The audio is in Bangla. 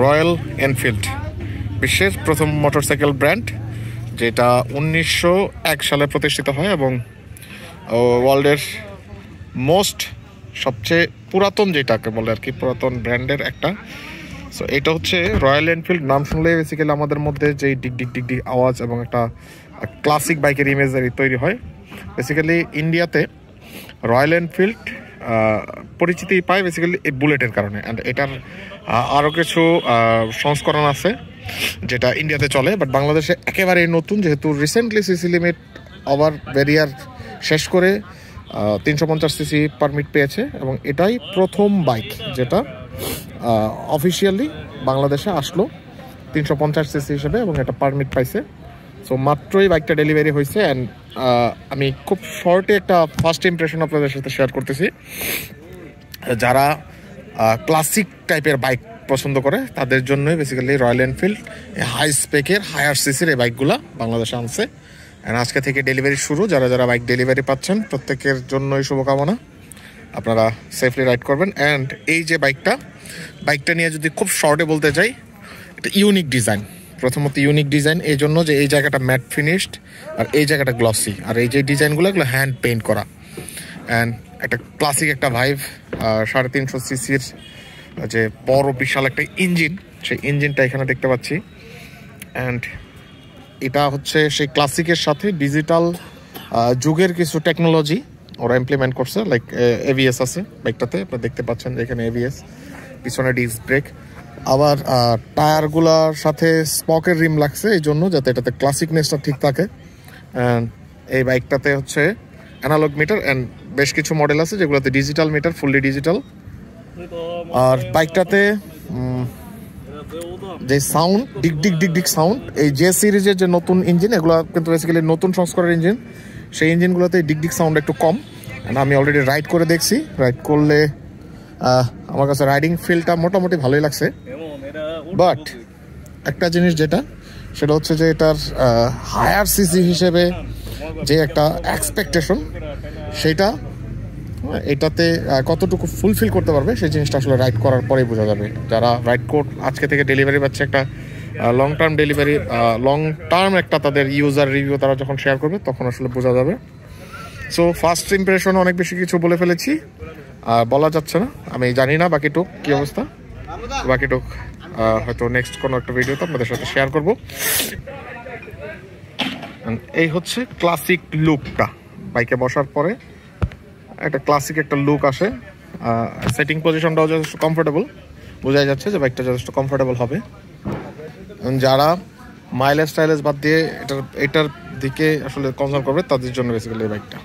রয়্যাল এনফিল্ড, বিশ্বের প্রথম মোটরসাইকেল ব্র্যান্ড, যেটা 1901 সালে প্রতিষ্ঠিত হয় এবং ওয়ার্ল্ডের সবচেয়ে পুরাতন, যেটাকে বলে আর কি, পুরাতন ব্র্যান্ডের একটা। সো এটা হচ্ছে রয়্যাল এনফিল্ড। নাম শুনলে বেসিক্যালি আমাদের মধ্যে যে ডিগ ডিগ ডিগ ডিগ আওয়াজ এবং একটা ক্লাসিক বাইকের ইমেজারি তৈরি হয়। বেসিক্যালি ইন্ডিয়াতে রয়্যাল এনফিল্ড পরিচিতি পায় বেসিক্যালি এই বুলেটের কারণে। অ্যান্ড এটার আরও কিছু সংস্করণ আছে যেটা ইন্ডিয়াতে চলে, বাট বাংলাদেশে একেবারেই নতুন, যেহেতু recently CC limit over barrier শেষ করে 350 সিসি পারমিট পেয়েছে এবং এটাই প্রথম বাইক যেটা অফিসিয়ালি বাংলাদেশে আসলো 350 সিসি হিসেবে এবং এটা পারমিট পাইছে। সো মাত্রই বাইকটা ডেলিভারি হয়েছে। অ্যান্ড আমি খুব শর্টে একটা ফার্স্ট ইমপ্রেশন আপনাদের সাথে শেয়ার করতেছি। যারা ক্লাসিক টাইপের বাইক পছন্দ করে তাদের জন্যই বেসিক্যালি রয়্যাল এনফিল্ড হাই স্পেকের হায়ার সিসির এই বাইকগুলো বাংলাদেশে আনছে। অ্যান্ড আজকে থেকে ডেলিভারি শুরু। যারা যারা বাইক ডেলিভারি পাচ্ছেন প্রত্যেকের জন্যই শুভকামনা, আপনারা সেফলি রাইড করবেন। অ্যান্ড এই যে বাইকটা নিয়ে যদি খুব শর্টে বলতে চাই, এটা ইউনিক ডিজাইন। প্রথমত ইউনিক ডিজাইন এই জন্য যে এই জায়গাটা ম্যাট ফিনিশড আর এই জায়গাটা গ্লসি, আর এই যে ডিজাইনগুলো এগুলো হ্যান্ড পেইন্ট করা। অ্যান্ড একটা ক্লাসিক একটা ভাইব, 350 সিসির যে বড় বিশাল একটা ইঞ্জিন, সেই ইঞ্জিনটা এখানে দেখতে পাচ্ছি। অ্যান্ড এটা হচ্ছে সেই ক্লাসিকের সাথে ডিজিটাল যুগের কিছু টেকনোলজি ওরা ইমপ্লিমেন্ট করছে। লাইক এভিএস আছে বাইকটাতে, আপনারা দেখতে পাচ্ছেন যে এখানে এভিএস, পিছনে ডিস্ক ব্রেক, আবার টায়ারগুলোর সাথে স্পকের রিম লাগছে এই জন্য যাতে এটাতে ক্লাসিকনেসটা ঠিক থাকে। অ্যান্ড এই বাইকটাতে হচ্ছে অ্যানালগ মিটার, অ্যান্ড বেশ কিছু মডেল আছে যেগুলোতে ডিজিটাল মিটার, ফুললি ডিজিটাল। আর বাইকটাতে যে সাউন্ড, ডিগ ডিগ ডিগ ডিগ সাউন্ড, এই জে সিরিজের যে নতুন ইঞ্জিন, এগুলো কিন্তু বেসিক্যালি নতুন সংস্করণের ইঞ্জিন, সেই ইঞ্জিনগুলোতে ডিগ ডিগ সাউন্ড একটু কম। অ্যান্ড আমি অলরেডি রাইড করে দেখছি, রাইড করলে আমার কাছে রাইডিং ফিলটা মোটামুটি ভালোই লাগছে। বাট একটা জিনিস যেটা, সেটা হচ্ছে যে এটার হায়ার সিসি হিসেবে যে একটা এক্সপেকটেশন, সেটা এটাতে কতটুকু ফুলফিল করতে পারবে সেই জিনিসটা আসলে রাইড করার পরেই বোঝা যাবে। যারা রাইড কোড আজকে থেকে ডেলিভারি পাচ্ছে, একটা long term delivery, long term একটা তাদের ইউজার রিভিউ তারা যখন শেয়ার করবে তখন আসলে বোঝা যাবে। সো ফার্স্ট ইমপ্রেশন অনেক বেশি কিছু বলে ফেলেছি, বলা যাচ্ছে না। আমি জানি না বাকিটুক কী অবস্থা, বাকিটুক হয়তো নেক্সট কোনো একটা ভিডিওতে আপনাদের সাথে শেয়ার করব। এই হচ্ছে ক্লাসিক লুকটা, বাইকে বসার পরে একটা ক্লাসিক একটা লুক আসে। সেটিং পজিশনটাও যথেষ্ট কমফোর্টেবল, বোঝাই যাচ্ছে যে বাইকটা যথেষ্ট কমফোর্টেবল হবে। যারা মাইলেজ টাইলেজ বাদ দিয়ে এটার দিকে আসলে কনসার্ন করবে তাদের জন্য বেসিক্যালি এই বাইকটা।